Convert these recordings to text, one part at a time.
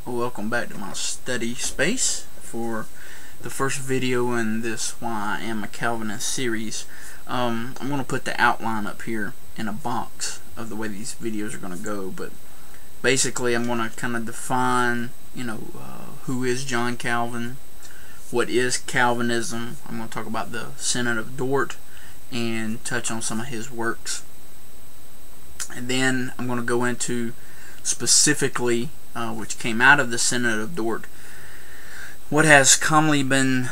Welcome back to my study space for the first video in this Why I Am a Calvinist series. I'm going to put the outline up here in a box of the way these videos are going to go, but basically I'm going to kind of define, who is John Calvin, what is Calvinism. I'm going to talk about the Synod of Dort and touch on some of his works. And then I'm going to go into specifically which came out of the Synod of Dort, what has commonly been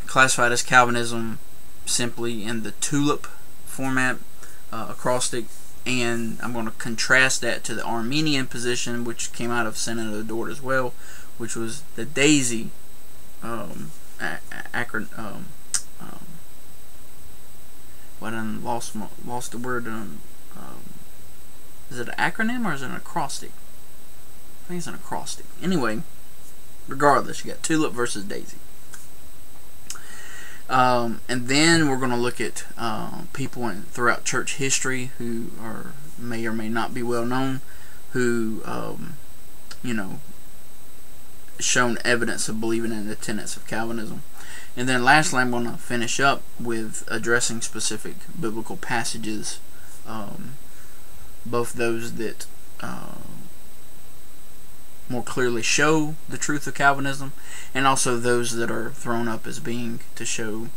classified as Calvinism simply in the tulip format, acrostic, and I'm going to contrast that to the Armenian position, which came out of Synod of Dort as well, which was the daisy what I lost the word. Is it an acronym or is it an acrostic? I think it's an acrostic. Anyway, regardless, you got tulip versus daisy. And then we're going to look at people throughout church history who may or may not be well known, who shown evidence of believing in the tenets of Calvinism. And then lastly, I'm going to finish up with addressing specific biblical passages, both those that more clearly show the truth of Calvinism, and also those that are thrown up as being to show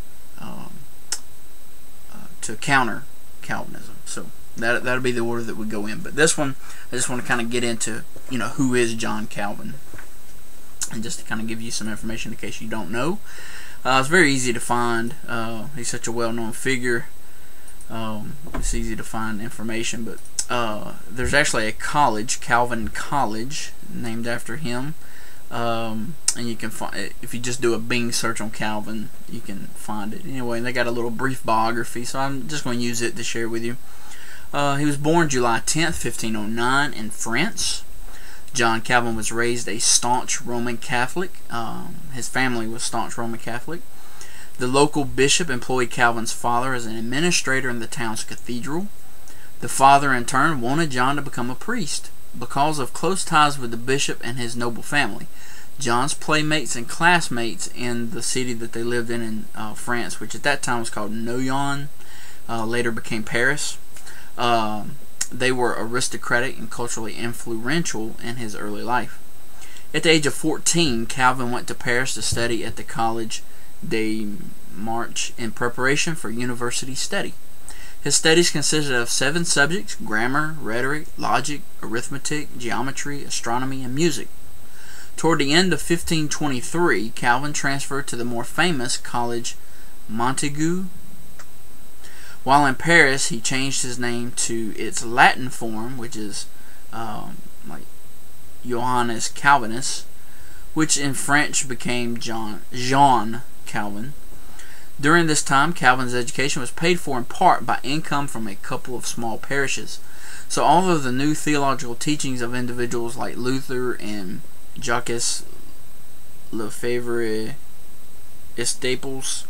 to counter Calvinism. So that'll be the order that we go in. But this one, I just want to kind of get into who is John Calvin, and just to kind of give you some information in case you don't know. It's very easy to find. He's such a well-known figure. It's easy to find information, but there's actually a college, Calvin College, named after him, and you can find it if you just do a Bing search on Calvin. You can find it anyway. And they got a little brief biography, so I'm just going to use it to share with you. He was born July 10th, 1509, in France. John Calvin was raised a staunch Roman Catholic. His family was staunch Roman Catholic. The local bishop employed Calvin's father as an administrator in the town's cathedral. The father, in turn, wanted John to become a priest because of close ties with the bishop and his noble family. John's playmates and classmates in the city that they lived in France, which at that time was called Noyon, later became Paris. They were aristocratic and culturally influential in his early life. At the age of 14, Calvin went to Paris to study at the Collège des Marches in preparation for university study. His studies consisted of 7 subjects: grammar, rhetoric, logic, arithmetic, geometry, astronomy, and music. Toward the end of 1523, Calvin transferred to the more famous College Montaigu. While in Paris, he changed his name to its Latin form, which is like Johannes Calvinus, which in French became Jean Calvin. During this time, Calvin's education was paid for in part by income from a couple of small parishes. So all of the new theological teachings of individuals like Luther and Jacques Lefebvre Estaples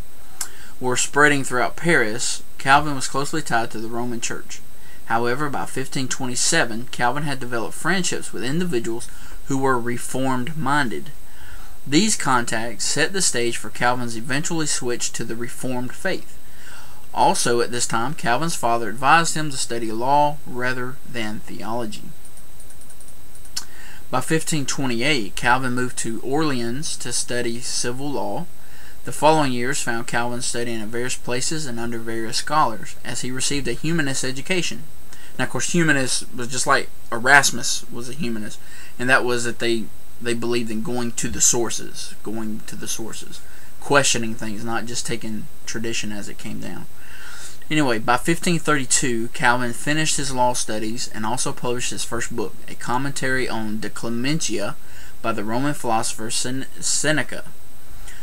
were spreading throughout Paris, Calvin was closely tied to the Roman Church. However, by 1527, Calvin had developed friendships with individuals who were reformed-minded. These contacts set the stage for Calvin's eventually switch to the Reformed faith. Also at this time, Calvin's father advised him to study law rather than theology. By 1528, Calvin moved to Orleans to study civil law. The following years found Calvin studying at various places and under various scholars, as he received a humanist education. Now, of course, humanist was just like Erasmus was a humanist, and that was that they believed in going to the sources, questioning things, not just taking tradition as it came down. Anyway, by 1532, Calvin finished his law studies and also published his first book, a commentary on De Clementia by the Roman philosopher Seneca.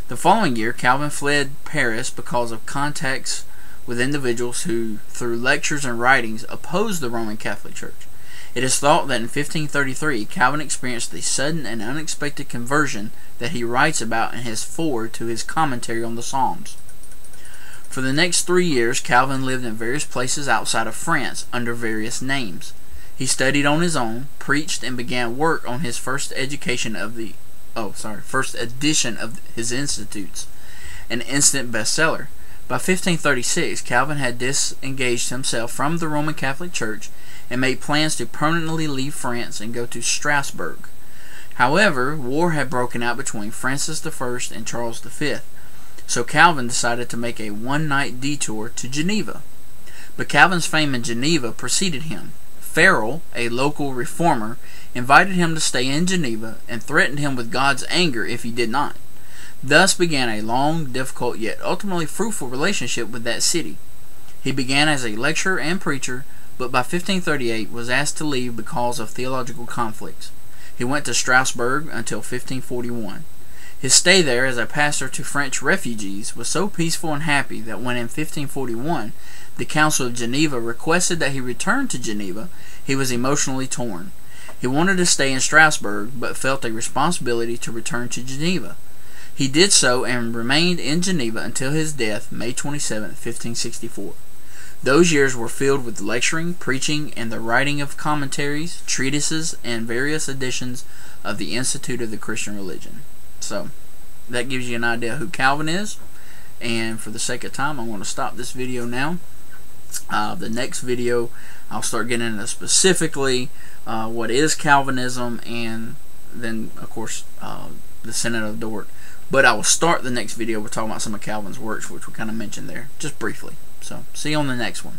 The following year, Calvin fled Paris because of contacts with individuals who, through lectures and writings, opposed the Roman Catholic Church. It is thought that in 1533, Calvin experienced the sudden and unexpected conversion that he writes about in his foreword to his commentary on the Psalms. For the next 3 years, Calvin lived in various places outside of France under various names. He studied on his own, preached, and began work on his first edition of his Institutes, an instant bestseller. By 1536, Calvin had disengaged himself from the Roman Catholic Church and made plans to permanently leave France and go to Strasbourg. However, war had broken out between Francis I and Charles V, so Calvin decided to make a one-night detour to Geneva. But Calvin's fame in Geneva preceded him. Farel, a local reformer, invited him to stay in Geneva and threatened him with God's anger if he did not. Thus began a long, difficult, yet ultimately fruitful relationship with that city. He began as a lecturer and preacher, but by 1538 was asked to leave because of theological conflicts. He went to Strasbourg until 1541. His stay there as a pastor to French refugees was so peaceful and happy that when in 1541 the Council of Geneva requested that he return to Geneva, he was emotionally torn. He wanted to stay in Strasbourg, but felt a responsibility to return to Geneva. He did so and remained in Geneva until his death, May 27, 1564. Those years were filled with lecturing, preaching, and the writing of commentaries, treatises, and various editions of the Institute of the Christian Religion. So, that gives you an idea who Calvin is. And for the sake of time, I'm going to stop this video now. The next video, I'll start getting into specifically what is Calvinism, and then, of course, the Synod of Dort. But I will start the next video with talking about some of Calvin's works, which we kind of mentioned there, just briefly. So, see you on the next one.